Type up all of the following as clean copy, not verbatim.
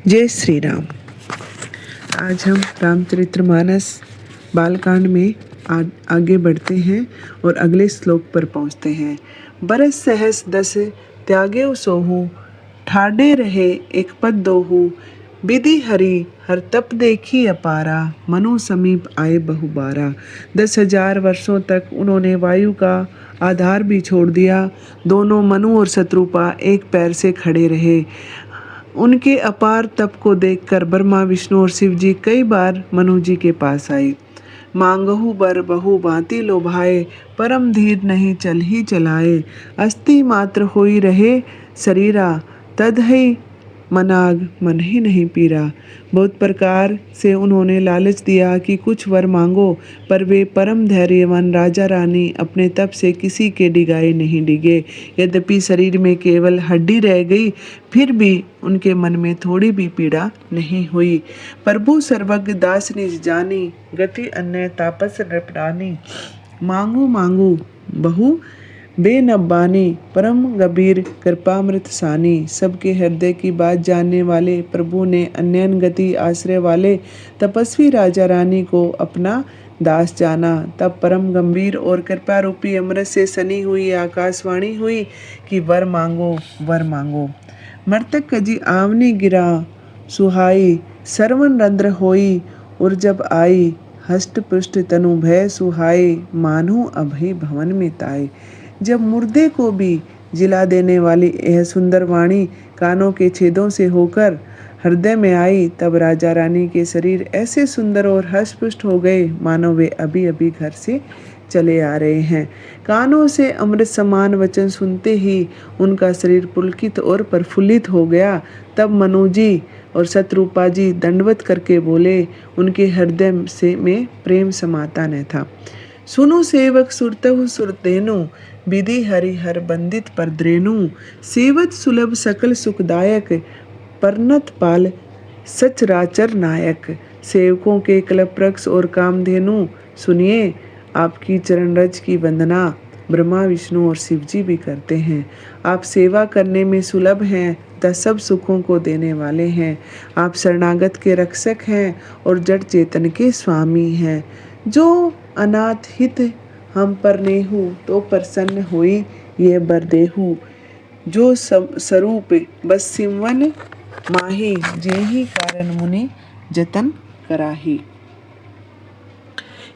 जय श्री राम। आज हम रामचरितमानस बालकांड में आगे बढ़ते हैं और अगले श्लोक पर पहुंचते हैं। बरस सहस दस त्यागे सोहू, ठाडे रहे एक पद दोहू, विधि हरि हर तप देखी अपारा, मनु समीप आए बहुबारा। 10,000 वर्षों तक उन्होंने वायु का आधार भी छोड़ दिया। दोनों मनु और शत्रुपा एक पैर से खड़े रहे। उनके अपार तप को देखकर ब्रह्मा, विष्णु और शिव जी कई बार मनु जी के पास आए। मांगहु बर बहु भांति लोभाए, परम धीर नहीं चल ही चलाए। अस्थि मात्र होई रहे शरीरा, तदहि मनाग मन ही नहीं पीरा। बहुत प्रकार से उन्होंने लालच दिया कि कुछ वर मांगो, पर वे परम धैर्यवान राजा रानी अपने तप से किसी के डिगाए नहीं डिगे। यद्यपि शरीर में केवल हड्डी रह गई, फिर भी उनके मन में थोड़ी भी पीड़ा नहीं हुई। प्रभु सर्वज्ञ दास निज जानी, गति अन्य तापस नृपरानी। मांगू मांगू बहु बेनब्बानी, परम गंभीर कृपामृत सानी। सबके हृदय की बात जानने वाले प्रभु ने अन्यन गति आश्रय वाले तपस्वी राजा रानी को अपना दास जाना। तब परम गंभीर और कृपा रूपी अमृत से सनी हुई आकाशवाणी हुई कि वर मांगो वर मांगो। मर्तक कजी आवनी गिरा सुहाई, सर्वन रंध्र होई और जब आई। हष्ट पुष्ट तनु भय सुहाई, मानू अभय भवन में ताई। जब मुर्दे को भी जिला देने वाली यह सुंदर वाणी कानों के छेदों से होकर हृदय में आई, तब राजा रानी के शरीर ऐसे सुंदर और हष्ट-पुष्ट हो गए मानो वे अभी अभी घर से चले आ रहे हैं। कानों से अमृत समान वचन सुनते ही उनका शरीर पुलकित और प्रफुल्लित हो गया। तब मनु जी और शत्रुपा जी दंडवत करके बोले। उनके हृदय से में प्रेम समाता न था। सुनो सेवक सुरतहु सुरतेनु, विधि हरि हर बंदित परद्रेनु। सेवत सुलभ सकल सुखदायक, परनत पाल सचराचर नायक। सेवकों के कल्पवृक्ष और कामधेनु, सुनिए आपकी चरण रज की वंदना ब्रह्मा, विष्णु और शिव जी भी करते हैं। आप सेवा करने में सुलभ हैं तथा सब सुखों को देने वाले हैं। आप शरणागत के रक्षक हैं और जड़ चेतन के स्वामी हैं। जो अनाथ हित हम पर नेहु, तो प्रसन्न होई ये बर देहु। जो स्वरूप बस सिमवन माही, जेहि कारण मुनि जतन कराही।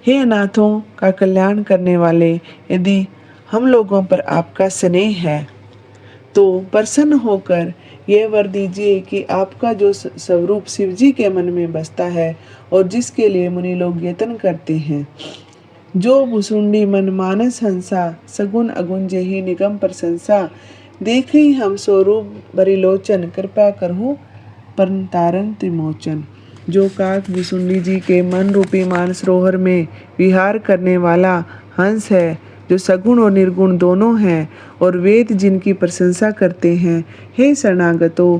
हे अनाथों का कल्याण करने वाले, यदि हम लोगों पर आपका स्नेह है तो प्रसन्न होकर यह वर दीजिए कि आपका जो स्वरूप शिव जी के मन में बसता है और जिसके लिए मुनि लोग यत्न करते हैं। जो भुसुंडी मन मानस हंसा, सगुन अगुन जेहि निगम प्रशंसा। देखी हम स्वरूप बरिलोचन, कृपा करहु परतारन त्रिमोचन। जो काक भुसुंडी जी के मन रूपी मानसरोवर में विहार करने वाला हंस है, जो सगुण और निर्गुण दोनों हैं और वेद जिनकी प्रशंसा करते हैं। हे शरणागतों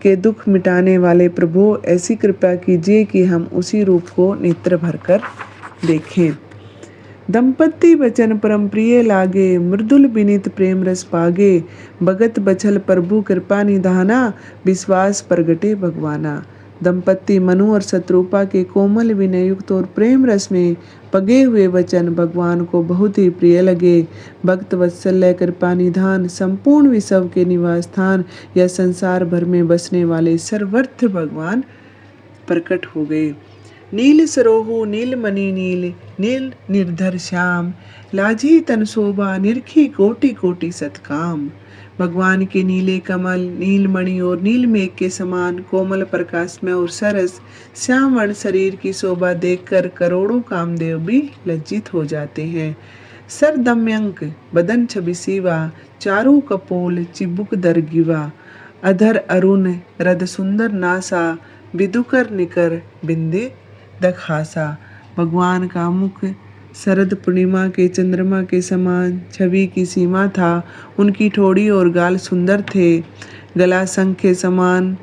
के दुख मिटाने वाले प्रभु, ऐसी कृपा कीजिए कि हम उसी रूप को नेत्र भरकर देखें। दंपति वचन परम प्रिय लागे, मृदुल विनीत प्रेम रस पागे। भगत बछल प्रभु कृपा निधाना, विश्वास प्रगटे भगवाना। दंपति मनु और शत्रुपा के कोमल विनय युक्त और प्रेम रस में पगे हुए वचन भगवान को बहुत ही प्रिय लगे। भक्त वत्सल्य कृपा निधान, संपूर्ण विश्व के निवास स्थान या संसार भर में बसने वाले सर्वत्र भगवान प्रकट हो गए। नील सरोहु नील मणि नील, नील निर्धर श्याम। लाजी तन शोभा, निरखी कोटि कोटि सतकाम। भगवान के नीले कमल, नीलमणि और नील मेघ के समान कोमल प्रकाश में और सरस श्याम वर्ण शरीर की शोभा देखकर करोड़ों कामदेव भी लज्जित हो जाते हैं। सर दमयंक बदन छवि सीवा, चारु कपोल चिबुक दरगिवा। अधर अरुण रद सुंदर नासा, विदुकर निकर बिंदे दखासा। भगवान का मुख शरद पूर्णिमा के चंद्रमा के समान छवि की सीमा था। उनकी ठोड़ी और गाल सुंदर थे। गला शंख के समान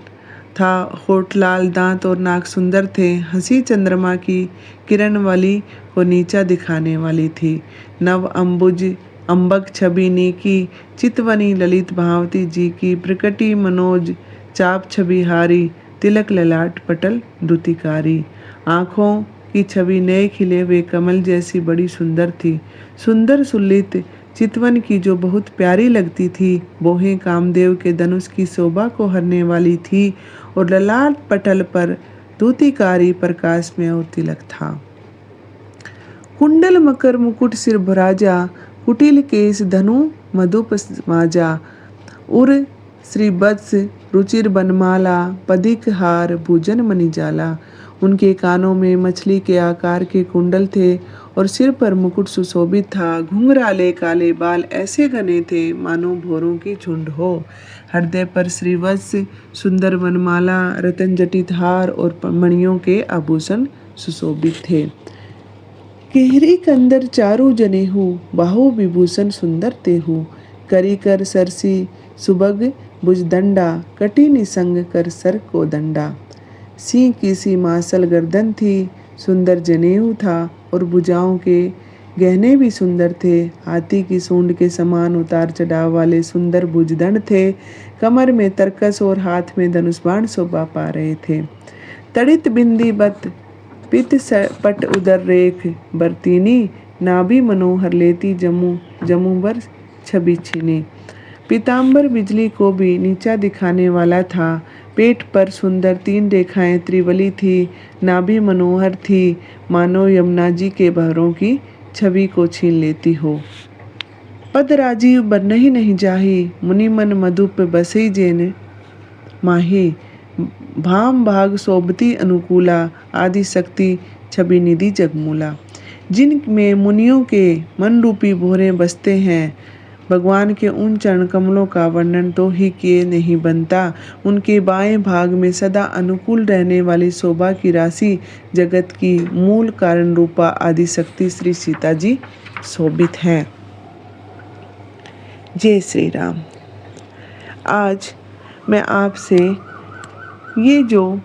था। होठ लाल, दांत और नाक सुंदर थे। हंसी चंद्रमा की किरण वाली को नीचा दिखाने वाली थी। नव अंबुज अम्बक छवि नीकी, चितवनी ललित भावती जी की प्रकटी मनोज चाप छवि हारी। तिलक ललाट पटल दुतिकारी। आँखों की छवि नए खिले हुए कमल जैसी बड़ी सुंदर थी। सुंदर सुल्लित चितवन की जो बहुत प्यारी लगती थी, बोहें कामदेव के धनुष की शोभा को हरने वाली थी और ललाट पटल पर दूतिकारी प्रकाश में और तिलक था। कुंडल मकर मुकुट सिर भराजा, कुटिल केस धनु मधुप माजा। उर श्रीवत्स रुचिर बनमाला, पदिक हार भूजन मणिजाला। उनके कानों में मछली के आकार के कुंडल थे और सिर पर मुकुट सुशोभित था। घुंघराले काले बाल ऐसे घने थे मानो भौरों की झुंड हो। हृदय पर श्रीवत्स सुंदर वनमाला, रतन जटित हार और मणियों के आभूषण सुशोभित थे। केहरी कंदर चारु जनेहू, बाहु विभूषण सुंदर तेहू। करी कर सरसी सुबग भुजदंडा, कटी निसंग कर सर को दंडा। सिंह की सी मासल गर्दन थी, सुंदर जनेऊ था और भुजाओं के गहने भी सुंदर थे। हाथी की सूंड के समान उतार चढ़ाव वाले सुंदर भुजदंड थे। कमर में तरकस और हाथ में धनुष बाण शोभा पा रहे थे। तड़ित बिंदी बत पित पट उदर रेख बरतीनी, नाभि मनोहर लेती जमू जमुबर छवि छीनी। पीताम्बर बिजली को भी नीचा दिखाने वाला था। पेट पर सुंदर 3 रेखाएं त्रिवली थी। नाभि मनोहर थी, मानो यमुना जी के बहरों की छवि को छीन लेती हो। पद राजीव बरनहि नहीं जाही, मुनि मन मधुप बसई जेन माही। भाम भाग शोभती अनुकूला, आदि शक्ति छवि निधि जगमूला। जिनमें मुनियों के मन रूपी भौरे बसते हैं, भगवान के उन चरण कमलों का वर्णन तो ही किए नहीं बनता। उनके बाएं भाग में सदा अनुकूल रहने वाली शोभा की राशि, जगत की मूल कारण रूपा आदि शक्ति श्री सीता जी शोभित हैं। जय श्री राम। आज मैं आपसे ये जो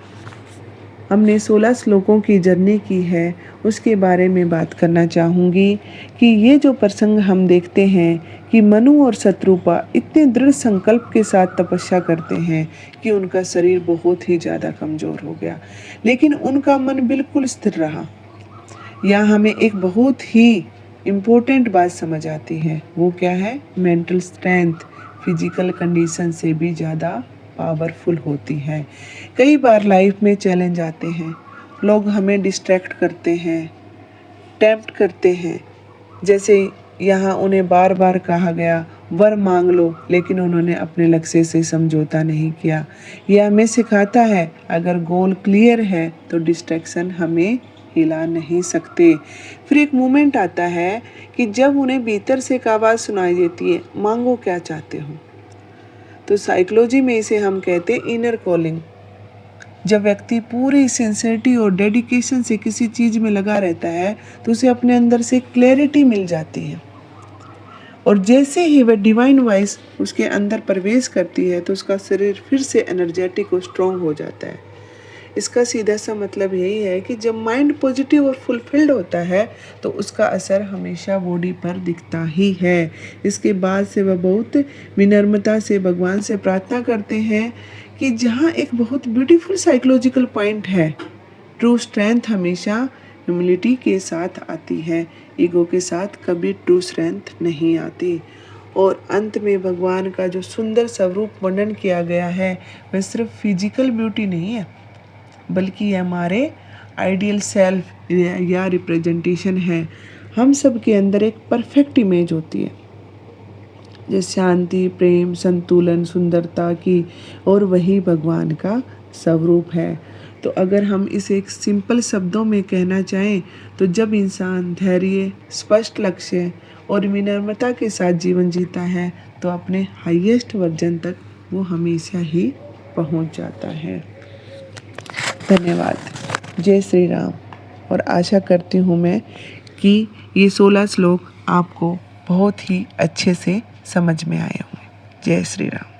हमने 16 श्लोकों की जर्नी की है उसके बारे में बात करना चाहूँगी कि ये जो प्रसंग हम देखते हैं कि मनु और शत्रुपा इतने दृढ़ संकल्प के साथ तपस्या करते हैं कि उनका शरीर बहुत ही ज़्यादा कमज़ोर हो गया, लेकिन उनका मन बिल्कुल स्थिर रहा। यहाँ हमें एक बहुत ही इम्पोर्टेंट बात समझ आती है, वो क्या है? मेंटल स्ट्रेंथ फिजिकल कंडीशन से भी ज़्यादा पावरफुल होती है। कई बार लाइफ में चैलेंज आते हैं, लोग हमें डिस्ट्रैक्ट करते हैं, टेम्प्ट करते हैं। जैसे यहाँ उन्हें बार बार कहा गया वर मांग लो, लेकिन उन्होंने अपने लक्ष्य से समझौता नहीं किया। यह हमें सिखाता है अगर गोल क्लियर है तो डिस्ट्रैक्शन हमें हिला नहीं सकते। फिर एक मोमेंट आता है कि जब उन्हें भीतर से एक आवाज़ सुनाई देती है, मांगो क्या चाहते हो। तो साइकोलॉजी में इसे हम कहते हैं इनर कॉलिंग। जब व्यक्ति पूरी सिंसियरिटी और डेडिकेशन से किसी चीज़ में लगा रहता है तो उसे अपने अंदर से क्लैरिटी मिल जाती है, और जैसे ही वह डिवाइन वॉइस उसके अंदर प्रवेश करती है तो उसका शरीर फिर से एनर्जेटिक और स्ट्रॉन्ग हो जाता है। इसका सीधा सा मतलब यही है कि जब माइंड पॉजिटिव और फुलफिल्ड होता है तो उसका असर हमेशा बॉडी पर दिखता ही है। इसके बाद से वह बहुत विनम्रता से भगवान से प्रार्थना करते हैं कि जहाँ एक बहुत ब्यूटीफुल साइकोलॉजिकल पॉइंट है, ट्रू स्ट्रेंथ हमेशा ह्यूमिलिटी के साथ आती है, ईगो के साथ कभी ट्रू स्ट्रेंथ नहीं आती। और अंत में भगवान का जो सुंदर स्वरूप वर्णन किया गया है वह सिर्फ फिजिकल ब्यूटी नहीं है, बल्कि ये हमारे आइडियल सेल्फ या रिप्रेजेंटेशन है। हम सब के अंदर एक परफेक्ट इमेज होती है, जैसे शांति, प्रेम, संतुलन, सुंदरता की, और वही भगवान का स्वरूप है। तो अगर हम इसे एक सिंपल शब्दों में कहना चाहें तो जब इंसान धैर्य, स्पष्ट लक्ष्य और विनम्रता के साथ जीवन जीता है तो अपने हाईएस्ट वर्जन तक वो हमेशा ही पहुंच जाता है। धन्यवाद। जय श्री राम। और आशा करती हूँ मैं कि ये 16 श्लोक आपको बहुत ही अच्छे से समझ में आए होंगे। जय श्री राम।